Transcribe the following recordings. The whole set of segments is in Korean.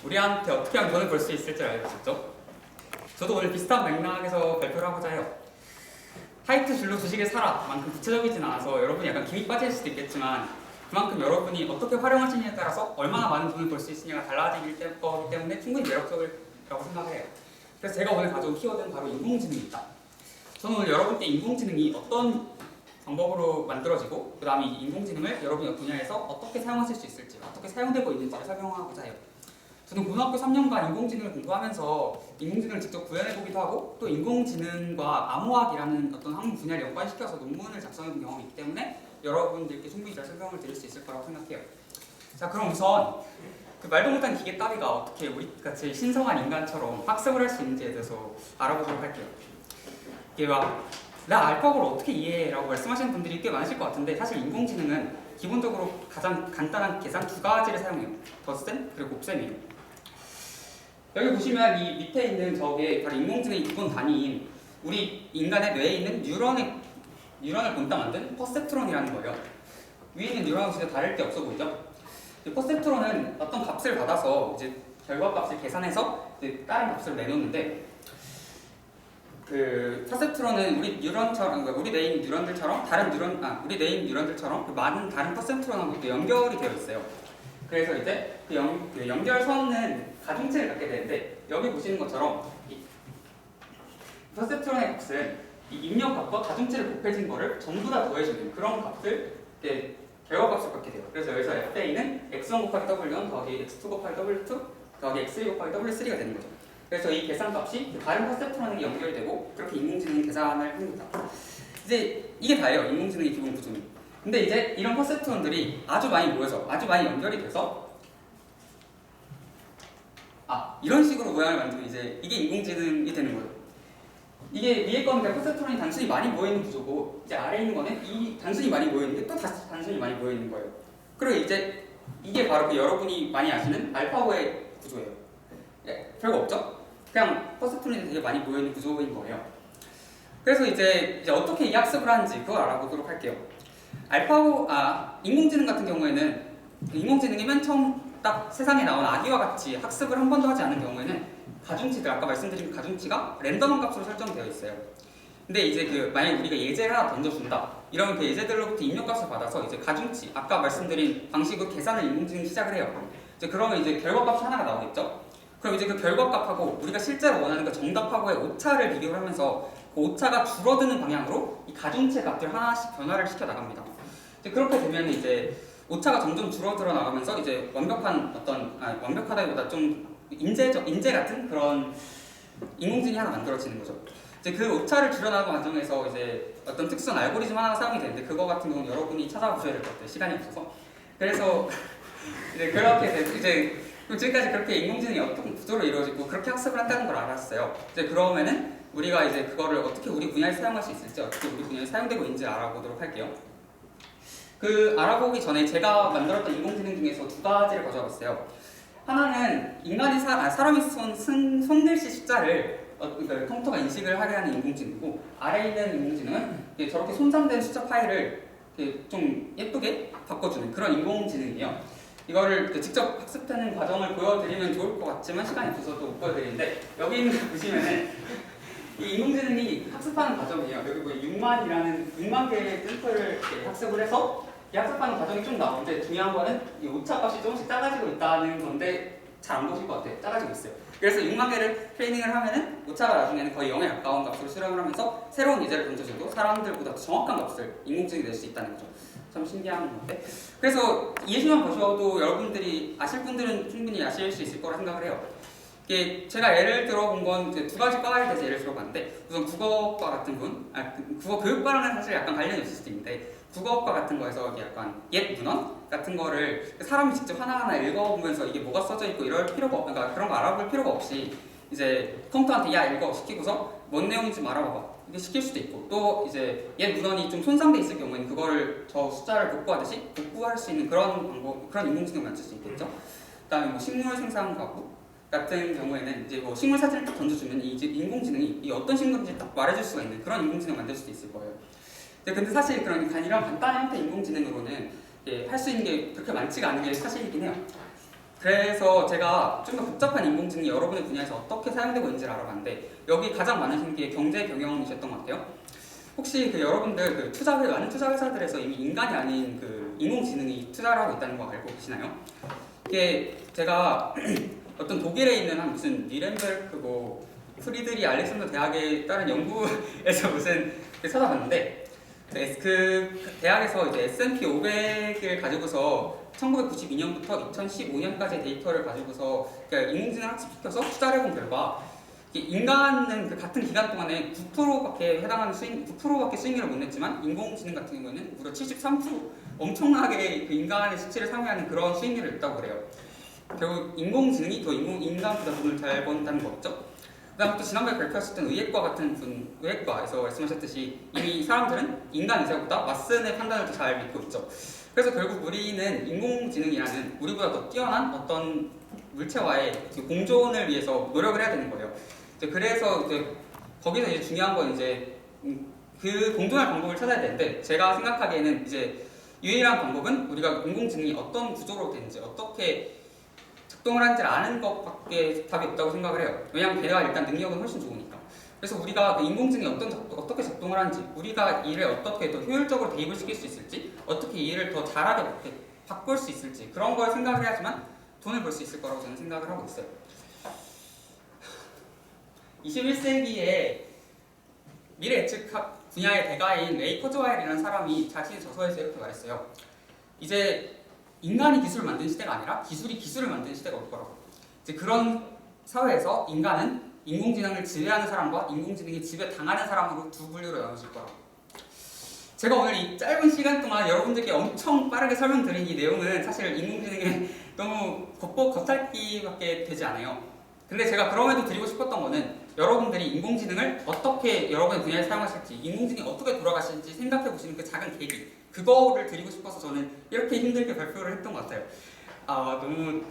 우리한테 어떻게 하면 돈을 벌 수 있을지 알겠죠? 저도 오늘 비슷한 맥락에서 발표를 하고자 해요. 하이트 줄로 주식을 사라 만큼 구체적이진 않아서 여러분이 약간 김이 빠질 수도 있겠지만 그만큼 여러분이 어떻게 활용하시느냐에 따라서 얼마나 많은 돈을 벌 수 있으냐가 달라지기 때문에 충분히 매력적이라고 생각해요. 그래서 제가 오늘 가져온 키워드는 바로 인공지능입니다. 저는 오늘 여러분께 인공지능이 어떤 방법으로 만들어지고 그 다음에 이 인공지능을 여러분의 분야에서 어떻게 사용하실 수 있을지 어떻게 사용되고 있는지를 설명하고자 해요. 저는 고등학교 3년간 인공지능을 공부하면서 인공지능을 직접 구현해보기도 하고 또 인공지능과 암호학이라는 어떤 학문 분야를 연관시켜서 논문을 작성해본 경험이 있기 때문에 여러분들께 충분히 잘 설명을 드릴 수 있을 거라고 생각해요. 자, 그럼 우선 그 말도 못한 기계 따위가 어떻게 우리같이 신성한 인간처럼 학습을 할 수 있는지에 대해서 알아보도록 할게요. 이게 막 나 알파고를 어떻게 이해해? 라고 말씀하시는 분들이 꽤 많으실 것 같은데 사실 인공지능은 기본적으로 가장 간단한 계산 두 가지를 사용해요. 덧셈 그리고 곱셈이에요. 여기 보시면 이 밑에 있는 저게 바로 인공지능의 기본 단위인 우리 인간의 뇌에 있는 뉴런을 본따 만든 퍼셉트론이라는 거예요. 위에 있는 뉴런하고 진짜 다를 게 없어 보이죠? 퍼셉트론은 어떤 값을 받아서 이제 결과값을 계산해서 이제 다른 값을 내놓는데 그 퍼셉트론은 우리 뉴런처럼 우리 뇌에 있는 뉴런들처럼 우리 뇌에 있는 뉴런들처럼 그 많은 다른 퍼셉트론하고 또 연결이 되어 있어요. 그래서 이제 그 연결선은 가중치를 갖게 되는데 여기 보시는 것처럼 이 퍼셉트론의 값은 이 입력값과 가중치를 곱해진 거를 전부 다 더해주는 그런 값을 결과값을 갖게 돼요. 그래서 여기서 FA는 x1 곱하기 w1 더하기 x2 곱하기 w2 더하기 x3 곱하기 w3가 되는 거죠. 그래서 이 계산값이 다른 퍼셉트론에게 연결되고 그렇게 인공지능이 계산을 합니다. 이제 이게 다예요. 인공지능의 기본 구조는. 근데 이제 이런 퍼셉트론들이 아주 많이 모여서 아주 많이 연결이 돼서 이런 식으로 모양을 만들면 이제 이게 인공지능이 되는 거예요. 이게 위에 거는 퍼셉트론이 단순히 많이 모여있는 구조고 이제 아래에 있는 거는 이 단순히 많이 모여있는 게 또 다시 단순히 많이 모여있는 거예요. 그리고 이제 이게 바로 그 여러분이 많이 아시는 알파고의 구조예요. 별거 없죠? 그냥 퍼셉트론이 되게 많이 모여있는 구조인 거예요. 그래서 이제 어떻게 이 학습을 하는지 그걸 알아보도록 할게요. 인공지능 같은 경우에는 인공지능이 맨 처음 딱 세상에 나온 아기와 같이 학습을 한 번도 하지 않은 경우에는 가중치들, 아까 말씀드린 가중치가 랜덤한 값으로 설정되어 있어요. 근데 이제 만약 우리가 예제를 하나 던져준다. 이러면 그 예제들로부터 입력값을 받아서 이제 가중치, 아까 말씀드린 방식으로 계산을 인공지능이 시작을 해요. 그러면 이제 결과값이 하나가 나오겠죠? 그럼 이제 그 결과값하고 우리가 실제로 원하는 그 정답하고의 오차를 비교를 하면서 그 오차가 줄어드는 방향으로 이 가중치의 값들 하나씩 변화를 시켜 나갑니다. 그렇게 되면 이제 오차가 점점 줄어들어 나가면서 이제 완벽하다기보다 좀 인재 같은 그런 인공지능이 하나 만들어지는 거죠. 이제 그 오차를 줄여나가는 과정에서 이제 어떤 특수한 알고리즘 하나가 사용이 되는데 그거 같은 경우는 여러분이 찾아보셔야 될 것 같아요. 시간이 없어서. 그래서 이제 그렇게 이제 지금까지 그렇게 인공지능이 어떤 구조로 이루어지고 그렇게 학습을 한다는 걸 알았어요. 이제 그러면은 우리가 이제 그거를 어떻게 우리 분야에 사용할 수 있을지 어떻게 우리 분야에 사용되고 있는지 알아보도록 할게요. 알아보기 전에 제가 만들었던 인공지능 중에서 두 가지를 가져와봤어요. 하나는 사람이 손글씨 숫자를 컴퓨터가 인식을 하게 하는 인공지능이고 아래에 있는 인공지능은 저렇게 손상된 숫자 파일을 좀 예쁘게 바꿔주는 그런 인공지능이에요. 이거를 직접 학습하는 과정을 보여드리면 좋을 것 같지만 시간이 없어서 또 못 보여드리는데 여기 있는 거 보시면은 이 인공지능이 학습하는 과정이에요. 여기 6만 개의 샘플을 학습을 해서 이 학습하는 과정이 좀 나오는데 중요한 거는 이 오차값이 조금씩 작아지고 있다는 건데 잘 안 보실 것 같아요. 작아지고 있어요. 그래서 6만 개를 트레이닝을 하면은 오차가 나중에는 거의 0에 가까운 값으로 수렴을 하면서 새로운 예제를 던져줘도 사람들보다 더 정확한 값을 인공지능이 낼 수 있다는 거죠. 참 신기한 건데. 그래서 예시만 보셔도 여러분들이 아실 분들은 충분히 아실 수 있을 거라 생각을 해요. 제가 예를 들어본 건 두 가지 과에 대해서 예를 들어봤는데 우선 국어과 같은 국어 교육과랑은 사실 약간 관련이 없을 수도 있는데 국어과 같은 거에서 약간 옛 문헌 같은 거를 사람이 직접 하나하나 읽어보면서 이게 뭐가 써져 있고 이럴 필요가 그러니까 그런 거 알아볼 필요가 없이 이제 컴퓨터한테 야 읽어 시키고서 뭔 내용인지 알아봐봐 이렇게 시킬 수도 있고 또 이제 옛 문헌이 좀 손상돼 있을 경우에는 그거를 저 숫자를 복구하듯이 복구할 수 있는 그런 인공지능을 만들 수 있겠죠. 그다음에 식물 생산 가구 같은 경우에는 이제 식물 사진을 딱 던져주면 이제 인공지능이 이 어떤 식물인지 딱 말해줄 수가 있는 그런 인공지능을 만들 수도 있을 거예요. 근데 사실 이런 간단한 형태 인공지능으로는 할 수 있는 게 그렇게 많지가 않은 게 사실이긴 해요. 그래서 제가 좀 더 복잡한 인공지능이 여러분의 분야에서 어떻게 사용되고 있는지를 알아봤는데 여기 가장 많으신 게 경제 경영이셨던 것 같아요. 혹시 여러분들 많은 투자 회사들에서 이미 인간이 아닌 인공지능이 투자를 하고 있다는 거 알고 계시나요? 이게 제가 어떤 독일에 있는 한 무슨 니렌베르크 프리드리 알렉산더 대학에 따른 연구에서 무슨 찾아봤는데 그 대학에서 이제 S&P 500을 가지고서 1992년부터 2015년까지의 데이터를 가지고서 인공지능을 학습시켜서 투자를 해본 결과 인간은 같은 기간 동안에 9%밖에 해당하는 9%밖에 수익률을 못 냈지만 인공지능 같은 경우에는 무려 73% 엄청나게 인간의 수치를 상회하는 그런 수익률을 냈다고 그래요. 결국 인공지능이 더 인간보다 돈을 잘 번다는 거죠. 그다음에 또 지난번에 발표했을 땐 의학과에서 말씀하셨듯이 이미 사람들은 인간 의사보다 왓슨의 판단을 더 잘 믿고 있죠. 그래서 결국 우리는 인공지능이라는 우리보다 더 뛰어난 어떤 물체와의 공존을 위해서 노력을 해야 되는 거예요. 그래서 거기서 이제 중요한 건 그 공존할 방법을 찾아야 되는데 제가 생각하기에는 유일한 방법은 우리가 인공지능이 어떤 구조로 되는지 어떻게 작동을 하는지 아는 것밖에 답이 없다고 생각을 해요. 왜냐하면 걔가 일단 능력은 훨씬 좋으니까. 그래서 우리가 인공지능이 어떻게 작동을 하는지, 우리가 일을 어떻게 더 효율적으로 대입을 시킬 수 있을지, 어떻게 이 일을 더 잘하게 바꿀 수 있을지 그런 걸 생각을 해야지만 돈을 벌 수 있을 거라고 저는 생각을 하고 있어요. 21세기에 미래 예측학 분야의 대가인 레이 코즈와일이라는 사람이 자신의 저서에서 이렇게 말했어요. 이제 인간이 기술을 만든 시대가 아니라 기술이 기술을 만드는 시대가 올 거라고. 이제 그런 사회에서 인간은 인공지능을 지배하는 사람과 인공지능이 지배당하는 사람으로 두 분류로 나눠질 거라고. 제가 오늘 이 짧은 시간 동안 여러분들께 엄청 빠르게 설명드린 이 내용은 사실 인공지능에 너무 겉핥기밖에 되지 않아요. 근데 제가 그럼에도 드리고 싶었던 거는 여러분들이 인공지능을 어떻게 여러분의 분야에 사용하실지, 인공지능이 어떻게 돌아가실지 생각해 보시는 그 작은 계기, 그거를 드리고 싶어서 저는 이렇게 힘들게 발표를 했던 것 같아요. 너무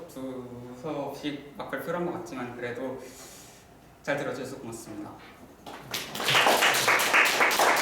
두서없이 막 발표를 한 것 같지만 그래도 잘 들어주셔서 고맙습니다.